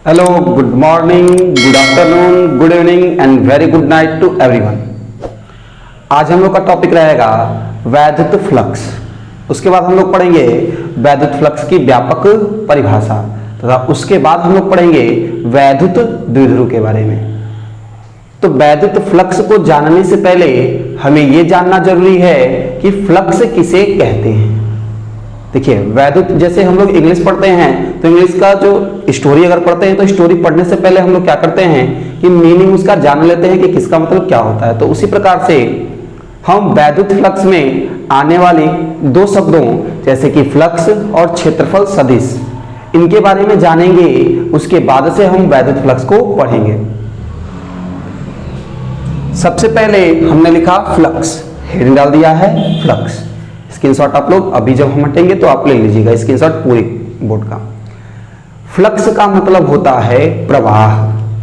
Hello, good morning, good afternoon, good evening and very good night to everyone. आज हम लोग का topic रहेगा वैद्युत फ्लक्स। उसके बाद हम लोग पढ़ेंगे वैद्युत फ्लक्स की व्यापक परिभाषा तथा उसके बाद हम लोग पढ़ेंगे वैद्युत द्विध्रुव के बारे में। तो वैद्युत फ्लक्स को जानने से पहले हमें यह जानना जरूरी है कि फ्लक्स किसे कहते हैं। देखिए, वैद्युत जैसे हम लोग इंग्लिश पढ़ते हैं तो इंग्लिश का जो स्टोरी अगर पढ़ते हैं तो स्टोरी पढ़ने से पहले हम लोग क्या करते हैं कि मीनिंग उसका जान लेते हैं कि किसका मतलब क्या होता है। तो उसी प्रकार से हम वैद्युत फ्लक्स में आने वाली दो शब्दों जैसे कि फ्लक्स और क्षेत्रफल सदिश, इनके बारे में जानेंगे। उसके बाद से हम वैद्युत फ्लक्स को पढ़ेंगे। सबसे पहले हमने लिखा फ्लक्स, हेडिंग डाल दिया है फ्लक्स। स्क्रीनशॉट आप लोग अभी जब हम हटेंगे तो आप ले लीजिएगा स्क्रीनशॉट पूरे बोर्ड का। फ्लक्स का मतलब होता है प्रवाह।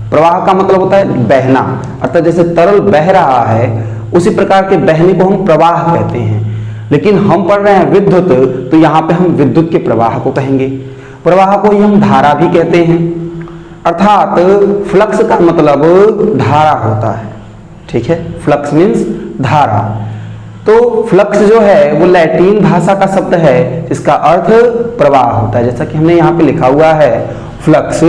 प्रवाह का मतलब होता है बहना, अर्थात जैसे तरल बह रहा है उसी प्रकार के बहने को हम प्रवाह कहते हैं। लेकिन हम पढ़ रहे हैं विद्युत, तो यहाँ पे हम विद्युत के प्रवाह को कहेंगे। प्रवाह को ही हम धारा भी कहते हैं, अर्थात फ्लक्स का मतलब धारा होता है। ठीक है, फ्लक्स मीन्स धारा। तो फ्लक्स जो है वो लैटिन भाषा का शब्द है जिसका अर्थ प्रवाह होता है। जैसा कि हमने यहाँ पे लिखा हुआ है, फ्लक्स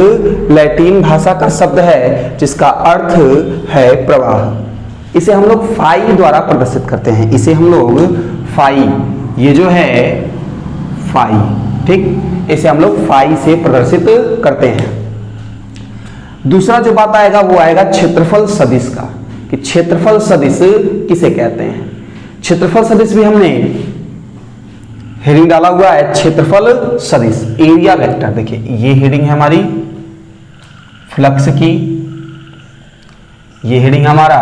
लैटिन भाषा का शब्द है जिसका अर्थ है प्रवाह। इसे हम लोग फाई द्वारा प्रदर्शित करते हैं। इसे हम लोग फाई, ये जो है फाई, ठीक, इसे हम लोग फाई से प्रदर्शित करते हैं। दूसरा जो बात आएगा वो आएगा क्षेत्रफल सदिश का, कि क्षेत्रफल सदिश किसे कहते हैं। क्षेत्रफल सदिश भी हमने हेडिंग डाला हुआ है, क्षेत्रफल सदिश, एरिया वेक्टर। देखिए, ये हेडिंग है हमारी फ्लक्स की, ये हेडिंग हमारा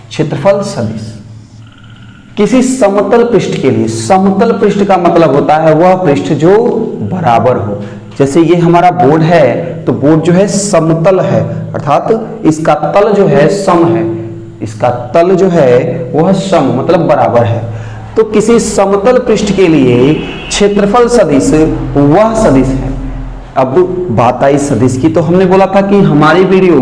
क्षेत्रफल सदिश। किसी समतल पृष्ठ के लिए, समतल पृष्ठ का मतलब होता है वह पृष्ठ जो बराबर हो। जैसे ये हमारा बोर्ड है तो बोर्ड जो है समतल है, अर्थात इसका तल जो है सम है, इसका तल जो है वह सम मतलब बराबर है। तो किसी समतल पृष्ठ के लिए क्षेत्रफल सदिश वह सदिश है। अब बात आई सदिश की, तो हमने बोला था कि हमारी वीडियो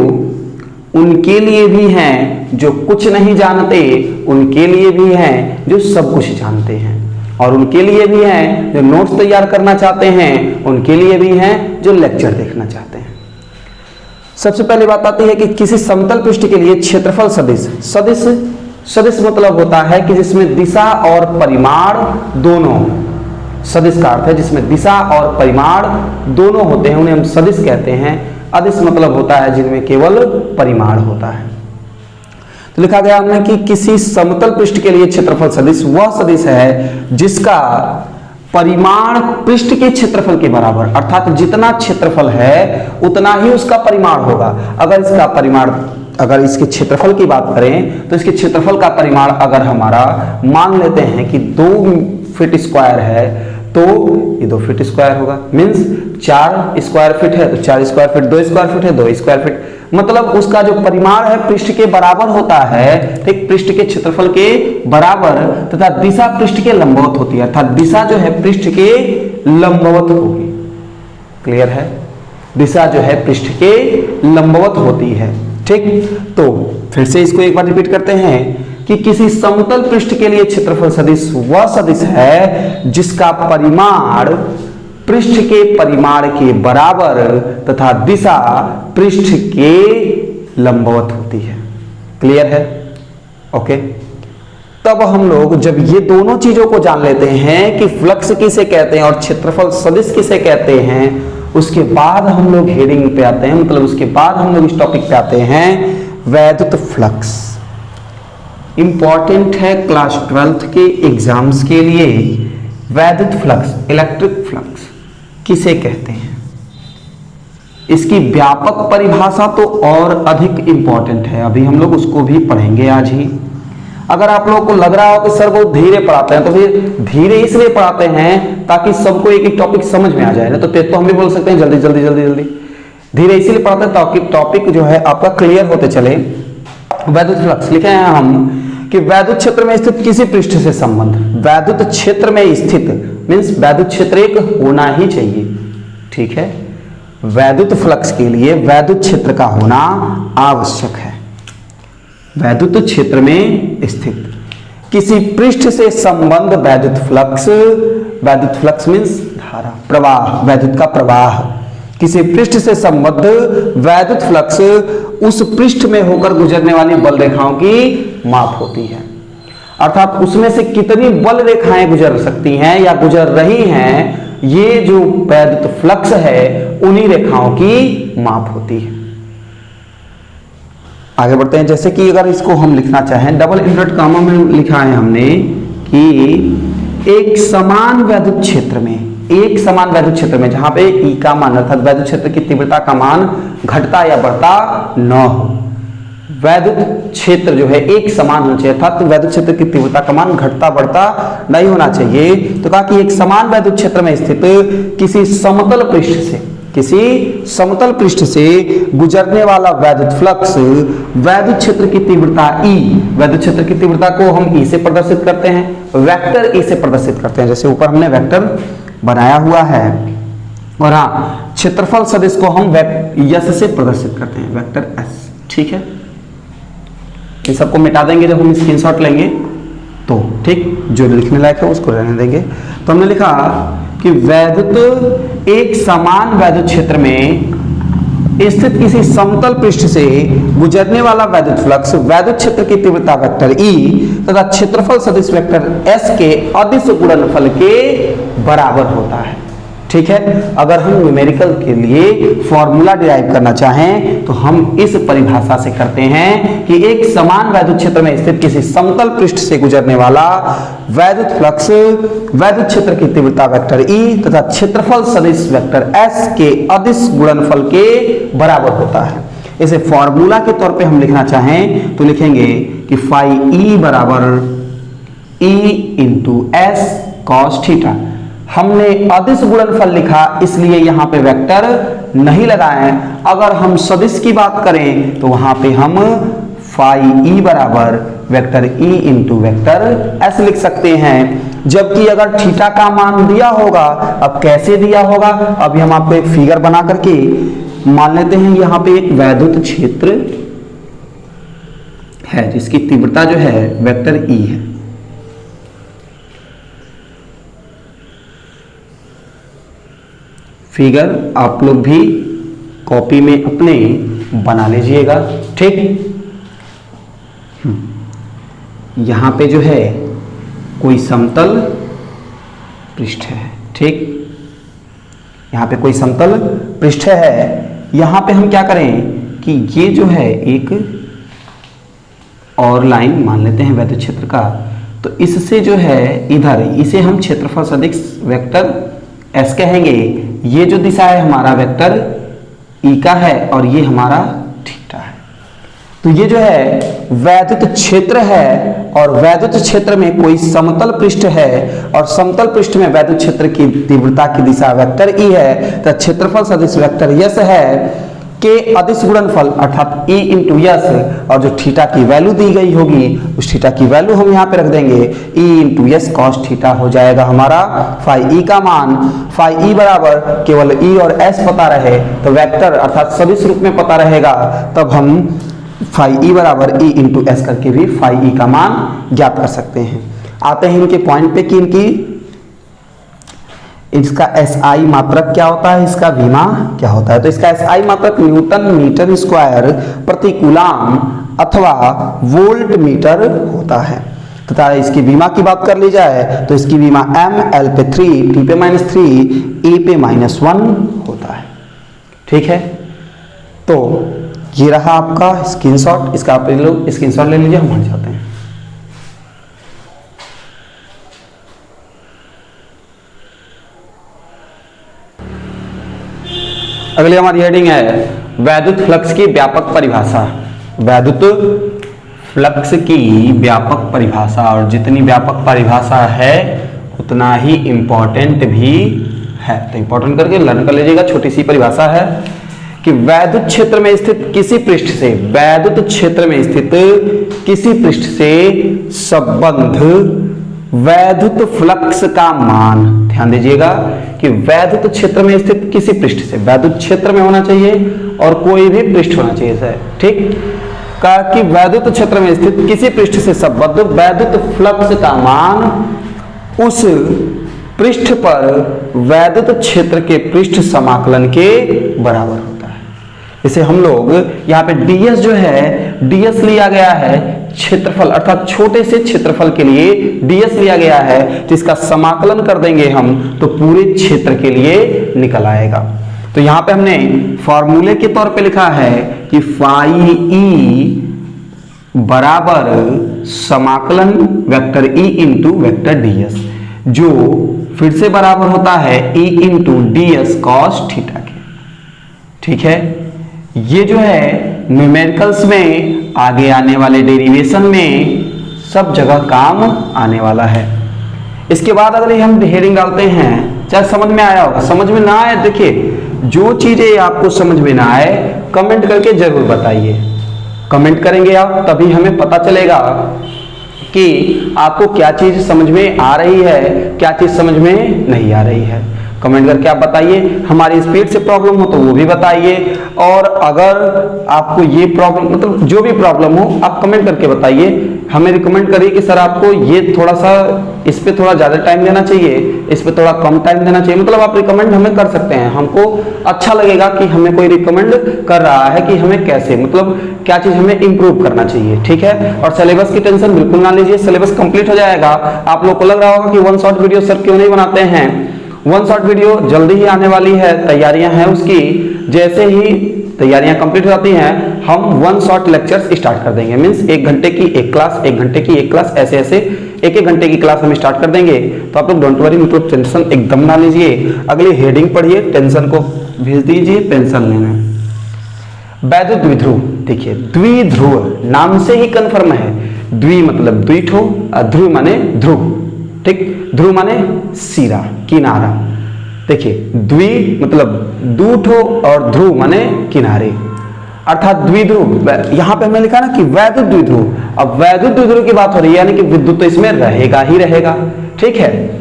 उनके लिए भी हैं जो कुछ नहीं जानते, उनके लिए भी हैं जो सब कुछ जानते हैं, और उनके लिए भी हैं जो नोट्स तैयार करना चाहते हैं, उनके लिए भी हैं जो लेक्चर देखना चाहते हैं। सबसे पहले बात आती है कि किसी समतल पृष्ठ के लिए क्षेत्रफल सदिश, सदिश सदिश मतलब होता है कि जिसमें दिशा और परिमाण दोनों, सदिश का अर्थ है जिसमें दिशा और परिमाण दोनों होते हैं, उन्हें हम सदिश कहते हैं। अदिश मतलब होता है जिनमें केवल परिमाण होता है। तो लिखा गया हमने कि किसी समतल पृष्ठ के लिए क्षेत्रफल सदिश वह सदिश है जिसका परिमाण पृष्ठ के क्षेत्रफल के बराबर, अर्थात जितना क्षेत्रफल है उतना ही उसका परिमाण होगा। अगर इसका परिमाण, अगर इसके क्षेत्रफल की बात करें तो इसके क्षेत्रफल का परिमाण अगर हमारा मान लेते हैं कि 2 फीट स्क्वायर है तो ये 2 फीट स्क्वायर होगा, मीन्स 4 स्क्वायर फीट है तो 4 स्क्वायर फीट, 2 स्क्वायर फीट है 2 स्क्वायर फीट, मतलब उसका जो परिमाण है पृष्ठ के बराबर होता है, ठीक, पृष्ठ के क्षेत्रफल के बराबर, तथा दिशा पृष्ठ के लंबवत होती है, अर्थात दिशा जो है पृष्ठ के लंबवत होगी। क्लियर है, दिशा जो है पृष्ठ के लंबवत होती है। ठीक, तो फिर से इसको एक बार रिपीट करते हैं कि किसी समतल पृष्ठ के लिए क्षेत्रफल सदिश वह सदिश है जिसका परिमाण पृष्ठ के परिमाण के बराबर तथा दिशा पृष्ठ के लंबवत होती है। क्लियर है, ओके। तब हम लोग जब ये दोनों चीजों को जान लेते हैं कि फ्लक्स किसे कहते हैं और क्षेत्रफल सदिश किसे कहते हैं, उसके बाद हम लोग हेडिंग पे आते हैं, मतलब उसके बाद हम लोग इस टॉपिक पे आते हैं वैद्युत फ्लक्स। इंपॉर्टेंट है क्लास 12th के एग्जाम्स के लिए। वैद्युत फ्लक्स, इलेक्ट्रिक फ्लक्स किसे कहते हैं, इसकी व्यापक परिभाषा तो और अधिक इंपॉर्टेंट है, अभी हम लोग उसको भी पढ़ेंगे आज ही। अगर आप लोगों को लग रहा हो कि सर बहुत धीरे पढ़ाते हैं, तो फिर धीरे इसलिए पढ़ाते हैं ताकि सबको एक एक टॉपिक समझ में आ जाए ना। तो हम भी बोल सकते हैं जल्दी जल्दी जल्दी जल्दी, धीरे इसलिए पढ़ाते हैं ताकि टॉपिक जो है आपका क्लियर होते चले। वैद्युत फ्लक्स लिखे हैं हम कि वैद्युत क्षेत्र में स्थित किसी पृष्ठ से संबंध, वैद्युत क्षेत्र में स्थित मीन्स वैद्युत क्षेत्र एक होना ही चाहिए। ठीक है, वैद्युत फ्लक्स के लिए वैद्युत क्षेत्र का होना आवश्यक है। वैद्युत क्षेत्र में स्थित किसी पृष्ठ से संबंध वैद्युत फ्लक्स मींस धारा, प्रवाह, वैद्युत का प्रवाह, किसी पृष्ठ से संबद्ध वैद्युत फ्लक्स उस पृष्ठ में होकर गुजरने वाली बल रेखाओं की माप होती है। अर्थात उसमें से कितनी बल रेखाएं गुजर सकती हैं या गुजर रही हैं, ये जो वैद्युत फ्लक्स है उन्हीं रेखाओं की माप होती है। आगे बढ़ते हैं। जैसे कि अगर इसको हम लिखना चाहें, डबल इन्वर्ट कॉमा में लिखा है हमने कि एक समान वैद्युत क्षेत्र में जहां पे ई का मान अर्थात वैद्युत क्षेत्र की तीव्रता का मान घटता या बढ़ता न हो, वैद्युत क्षेत्र जो है एक समान होना चाहिए, अर्थात वैद्युत क्षेत्र की तीव्रता का मान घटता बढ़ता नहीं होना चाहिए। तो कहा कि एक समान वैद्युत क्षेत्र में स्थित किसी समतल पृष्ठ से गुजरने वाला वैद्युत फ्लक्स वैद्युत क्षेत्र की तीव्रता ई, वैद्युत क्षेत्र की तीव्रता को हम ई से प्रदर्शित करते हैं, वेक्टर ई से प्रदर्शित करते हैं। जैसे ऊपर हमने वेक्टर बनाया हुआ है, और हाँ, क्षेत्रफल सदिश को हम यस से प्रदर्शित करते हैं, वेक्टर एस। ठीक है, इन सबको मिटा देंगे जब हम स्क्रीनशॉट लेंगे तो, ठीक, जो लिखने लायक है उसको रहने देंगे। तो हमने लिखा कि वैद्युत एक समान वैद्युत क्षेत्र में स्थित किसी समतल पृष्ठ से गुजरने वाला वैद्युत फ्लक्स वैद्युत क्षेत्र की तीव्रता वेक्टर ई तथा क्षेत्रफल सदिश वेक्टर एस के अदिश गुणनफल के बराबर होता है। ठीक है, अगर हम न्यूमेरिकल के लिए फॉर्मूला डिराइव करना चाहें तो हम इस परिभाषा से करते हैं कि एक समान वैद्युत क्षेत्र में स्थित किसी समतल पृष्ठ से गुजरने वाला वैद्युत फ्लक्स वैद्युत क्षेत्र की तीव्रता वेक्टर ई तथा क्षेत्रफल सदिश वेक्टर एस के अदिश गुणनफल के बराबर होता है। इसे फॉर्मूला के तौर पे हम लिखना चाहें तो लिखेंगे कि फाई ई बराबर E into S cos theta. हमने अदिश गुणनफल लिखा इसलिए यहां पे वेक्टर नहीं लगाए। अगर हम सदिश की बात करें तो वहां पे हम फाई ई बराबर vector E into vector S लिख सकते हैं। जबकि अगर थीटा का मान दिया होगा, अब कैसे दिया होगा, अभी हम आपको एक फिगर बना करके मान लेते हैं। यहां पे एक वैद्युत क्षेत्र है जिसकी तीव्रता जो है वेक्टर ई है। फिगर आप लोग भी कॉपी में अपने बना लीजिएगा। ठीक, यहां पे जो है कोई समतल पृष्ठ है। ठीक, यहां पे कोई समतल पृष्ठ है। यहां पे हम क्या करें कि ये जो है एक और लाइन मान लेते हैं वैद्युत क्षेत्र का, तो इससे जो है इधर इसे हम क्षेत्रफल सदिश वेक्टर एस कहेंगे। ये जो दिशा है हमारा वेक्टर ई का है और ये हमारा थीटा है। तो ये जो है वैद्युत क्षेत्र है और वैद्युत क्षेत्र में कोई समतल पृष्ठ है और समतल पृष्ठ में वैद्युत क्षेत्र की तीव्रता की दिशा वेक्टर ई है, तो क्षेत्रफल सदिश वेक्टर यस है के अदिश गुणनफल अर्थात ई इंटू यस, और जो थीटा की वैल्यू दी गई होगी उस थीटा की वैल्यू हम यहाँ पे रख देंगे, E into yes cos theta हो जाएगा हमारा फाई ई का मान। फाई ई बराबर केवल ई और एस पता रहे तो वेक्टर अर्थात सदिश रूप में पता रहेगा, तब हम फाई ई बराबर ई इंटू एस करके भी फाई ई का मान ज्ञात कर सकते हैं। आते हैं इनके पॉइंट पे कि इसका एसआई मात्रक क्या होता है, इसका विमा क्या होता है। तो इसका एसआई मात्रक न्यूटन मीटर स्क्वायर प्रति कूलाम अथवा वोल्ट मीटर होता है। तथा इसकी विमा की बात कर ली जाए तो इसकी विमा एम एल पे 3 टी पे -3 ए पे -1 होता है। ठीक है, तो ये रहा आपका स्क्रीनशॉट, इसका आप लोग स्क्रीनशॉट ले लीजिए, हम हट जाते हैं। अगली हमारी हेडिंग है वैद्युत फ्लक्स की व्यापक परिभाषा। वैद्युत फ्लक्स की व्यापक परिभाषा, और जितनी व्यापक परिभाषा है उतना ही इंपॉर्टेंट भी है, तो इंपॉर्टेंट करके लर्न कर लीजिएगा। छोटी सी परिभाषा है कि वैद्युत क्षेत्र में स्थित किसी पृष्ठ से, वैद्युत क्षेत्र में स्थित किसी पृष्ठ से संबंध वैद्युत फ्लक्स का मान, ध्यान दीजिएगा कि वैद्युत क्षेत्र में स्थित किसी पृष्ठ से, वैद्युत क्षेत्र में होना चाहिए और कोई भी पृष्ठ होना चाहिए सर, ठीक, का कि वैद्युत क्षेत्र में स्थित किसी पृष्ठ से संबद्ध वैद्युत फ्लक्स का मान उस पृष्ठ पर वैद्युत क्षेत्र के पृष्ठ समाकलन के बराबर होता है। इसे हम लोग यहाँ पे ds जो है, ds लिया गया है क्षेत्रफल, अर्थात छोटे से क्षेत्रफल के लिए ds लिया गया है, जिसका समाकलन कर देंगे हम तो पूरे क्षेत्र के लिए निकल आएगा। तो यहाँ पे हमने फॉर्मूले के तौर पे लिखा है कि फाई ई बराबर समाकलन vector E into vector ds, जो फिर से बराबर होता है E into ds cos theta के। ठीक है, ये जो है न्यूमेरिकल्स में आगे आने वाले डेरिवेशन में सब जगह काम आने वाला है। इसके बाद अगर हम हेडिंग डालते हैं, चाहे समझ में आया होगा, समझ में ना आए, देखिए जो चीजें आपको समझ में ना आए कमेंट करके जरूर बताइए। कमेंट करेंगे आप तभी हमें पता चलेगा कि आपको क्या चीज समझ में आ रही है, क्या चीज समझ में नहीं आ रही है। कमेंट करके आप बताइए। हमारी स्पीड से प्रॉब्लम हो तो वो भी बताइए, और अगर आपको ये प्रॉब्लम, मतलब जो भी प्रॉब्लम हो आप कमेंट करके बताइए। हमें रिकमेंड करिए कि सर आपको ये थोड़ा सा, इस पे थोड़ा ज़्यादा टाइम देना चाहिए, इस पे थोड़ा कम टाइम देना चाहिए, मतलब आप रिकमेंड हमें कर सकते हैं। हमको अच्छा लगेगा कि हमें कोई रिकमेंड कर रहा है कि हमें कैसे, मतलब क्या चीज़ हमें इंप्रूव करना चाहिए। ठीक है, और सिलेबस की टेंशन बिल्कुल ना लीजिए, सिलेबस कंप्लीट हो जाएगा। आप लोग को लग रहा होगा कि वन शॉट वीडियो सर क्यों नहीं बनाते हैं, वन शॉट वीडियो जल्दी ही आने वाली है, तैयारियां हैं उसकी। जैसे ही तैयारियां कंप्लीट हो जाती हैं हम वन शॉट लेक्चर्स स्टार्ट कर देंगे, मींस 1 घंटे की एक क्लास, 1 घंटे की एक क्लास, ऐसे ऐसे 1-1 घंटे की क्लास हम स्टार्ट कर देंगे। तो आप लोग डोंट वरी, मतलब टेंशन एकदम ना लीजिए। अगली हेडिंग पढ़िए, टेंशन को भेज दीजिए पेंशन लेने। वैद्युत द्विध्रुव, देखिए द्विध्रुव नाम से ही कन्फर्म है, द्वि मतलब द्विठो, ध्रुव माने ध्रुव, ठीक, ध्रुव माने सिरा, किनारा। देखिए द्वि मतलब दूठो और ध्रुव माने किनारे, अर्थात द्विध्रुव। यहां पे हमने लिखा ना कि वैद्युत द्विध्रुव, अब वैद्युत द्विध्रुव की बात हो रही है, यानी कि विद्युत तो इसमें रहेगा ही रहेगा। ठीक है,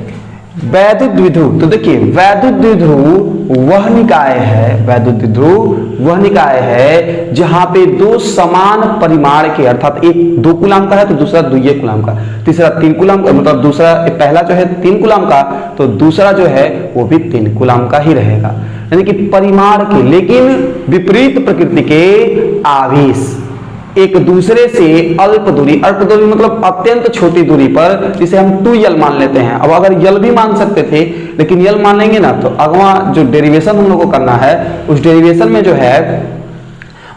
वैद्युत द्विध्रुव, तो देखिए वैद्युत द्विध्रुव वह निकाय है, वैद्युत द्विध्रुव वह निकाय है जहां पे दो समान परिमाण के, अर्थात एक 2 कूलाम का है तो दूसरा 2 कूलाम का, तीसरा 3 कूलाम का, मतलब दूसरा, पहला जो है 3 कूलाम का तो दूसरा जो है वो भी 3 कूलाम का ही रहेगा। यानी कि परिमाण के लेकिन विपरीत प्रकृति के आवेश एक दूसरे से अल्प दूरी, अल्प दूरी मतलब अत्यंत छोटी दूरी पर, जिसे हम 2l मान लेते हैं। अब अगर यल भी मान सकते थे, लेकिन यल मान लेंगे ना तो अगवा जो डेरिवेशन हम लोग को करना है उस डेरिवेशन में जो है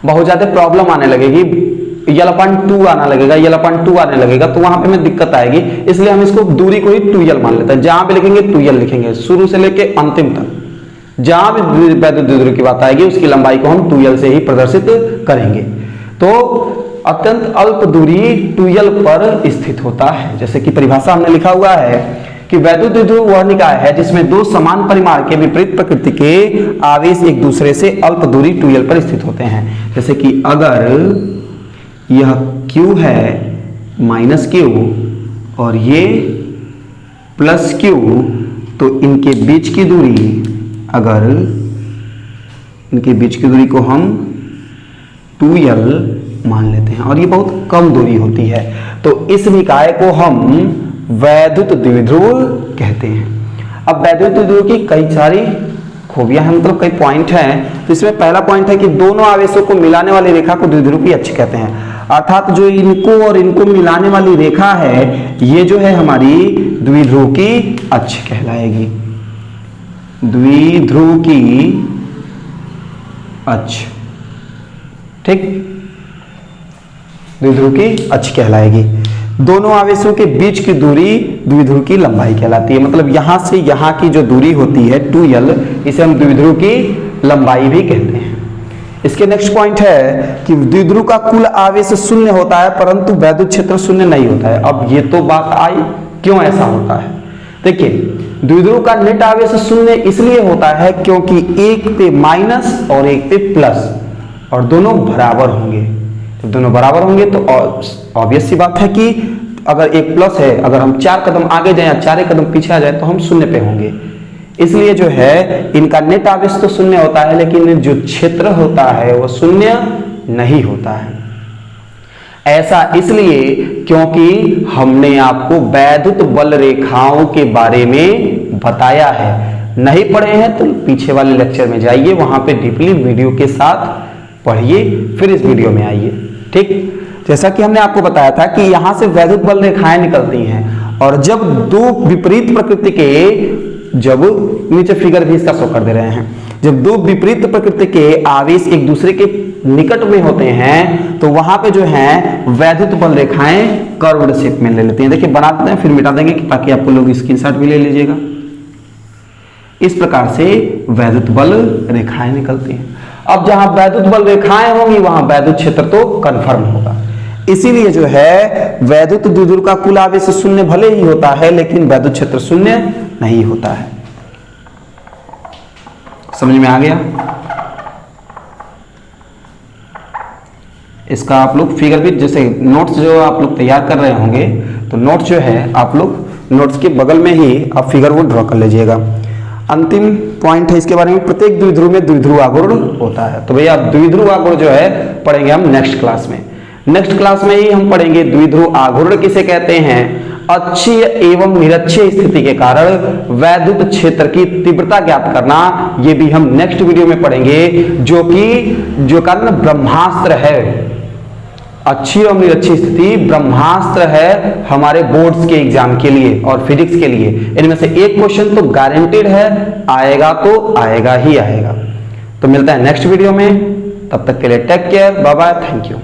बहुत ज्यादा प्रॉब्लम आने लगेगी, यल/2 आना लगेगा, यल/2 आने लगेगा, तो वहां पे हमें दिक्कत आएगी। इसलिए हम इसको दूरी को ही 2l मान लेते हैं। जहां पे लिखेंगे 2l लिखेंगे, शुरू से लेके अंतिम तक जहां भी वैद्युत द्विध्रुव की बात आएगी उसकी लंबाई को हम 2l से ही प्रदर्शित करेंगे। तो अत्यंत अल्प दूरी 2l पर स्थित होता है। जैसे कि परिभाषा हमने लिखा हुआ है कि वैद्युत द्विध्रुव वह निकाय है जिसमें दो समान परिमाण के विपरीत प्रकृति के आवेश एक दूसरे से अल्प दूरी 2l पर स्थित होते हैं। जैसे कि अगर यह Q है -Q और ये +Q, तो इनके बीच की दूरी, अगर इनके बीच की दूरी को हम 2l मान लेते हैं और ये बहुत कम दूरी होती है, तो इस निकाय को हम वैद्युत द्विध्रुव कहते हैं। अब वैद्युत द्विध्रुव की कई सारी खूबियां हैं, मतलब कई पॉइंट हैं। तो इसमें पहला पॉइंट है कि दोनों आवेशों को मिलाने वाली रेखा को द्विध्रुव की अक्ष कहते हैं, अर्थात जो इनको और इनको मिलाने वाली रेखा है ये जो है हमारी द्विध्रुव की अक्ष कहलाएगी, द्विध्रुव की अक्ष, ठीक, द्विध्रुव की अक्ष कहलाएगी। दोनों आवेशों के बीच की दूरी द्विध्रुव की लंबाई कहलाती है, मतलब यहां से यहां की जो दूरी होती है 2l, इसे हम द्विध्रुव की लंबाई भी कहते हैं। इसके नेक्स्ट पॉइंट है कि द्विध्रुव का कुल आवेश 0 होता है परंतु वैद्युत क्षेत्र 0 नहीं होता है। अब ये तो बात आई, क्यों ऐसा होता है? देखिए द्विध्रुव का नेट आवेश 0 इसलिए होता है क्योंकि एक पे माइनस और एक पे प्लस, और दोनों बराबर होंगे। जब दोनों बराबर होंगे तो ऑब्वियस सी बात है कि अगर एक प्लस है, अगर हम 4 कदम आगे जाए या 4 कदम पीछे आ जाए तो हम शून्य पे होंगे। इसलिए जो है इनका नेट आवेश तो शून्य होता है, लेकिन जो क्षेत्र होता है वो शून्य नहीं होता है। ऐसा इसलिए क्योंकि हमने आपको वैद्युत बल रेखाओं के बारे में बताया है। नहीं पढ़े हैं तो पीछे वाले लेक्चर में जाइए, वहां पे डीपली वीडियो के साथ पढ़िए, फिर इस वीडियो में आइए। ठीक, जैसा कि हमने आपको बताया था कि यहां से वैद्युत बल रेखाएं निकलती हैं, और जब दो विपरीत प्रकृति के, जब नीचे फिगर भी इसका शो कर दे रहे हैं, जब दो विपरीत प्रकृति के आवेश एक दूसरे के निकट में होते हैं तो वहां पे जो है वैद्युत बल रेखाएं कर्व्ड शेप में ले लेती हैं। देखिए बना देते हैं, फिर मिटा देंगे ताकि आपको लोग स्क्रीनशॉट भी ले लीजिएगा। इस प्रकार से वैद्युत बल रेखाएं निकलती हैं। अब जहां वैद्युत बल रेखाएं होंगी वहां वैद्युत क्षेत्र तो कन्फर्म होगा। इसीलिए जो है वैद्युत द्विध्रुव का कुल आवेश शून्य भले ही होता है, लेकिन वैद्युत क्षेत्र शून्य नहीं होता है। समझ में आ गया? इसका आप लोग फिगर भी, जैसे नोट्स जो आप लोग तैयार कर रहे होंगे तो नोट्स जो है आप लोग नोट्स के बगल में ही आप फिगर वो ड्रॉ कर लीजिएगा। अंतिम पॉइंट है इसके बारे में, प्रत्येक द्विध्रुव में द्विध्रुव आघूर्ण होता है। तो भैया द्विध्रुव आघूर्ण जो है पढ़ेंगे हम नेक्स्ट क्लास में। नेक्स्ट क्लास में ही हम पढ़ेंगे द्विध्रुव आघूर्ण किसे कहते हैं, अक्षीय एवं निरक्षीय स्थिति के कारण वैद्युत क्षेत्र की तीव्रता ज्ञात करना, ये भी हम नेक्स्ट वीडियो में पढ़ेंगे, जो कारण ब्रह्मास्त्र है। अक्षीय और निरक्षीय स्थिति ब्रह्मास्त्र है हमारे बोर्ड्स के एग्जाम के लिए और फिजिक्स के लिए। इनमें से एक क्वेश्चन तो गारंटेड है, आएगा तो आएगा ही आएगा। तो मिलता है नेक्स्ट वीडियो में, तब तक के लिए take care, bye bye, thank you.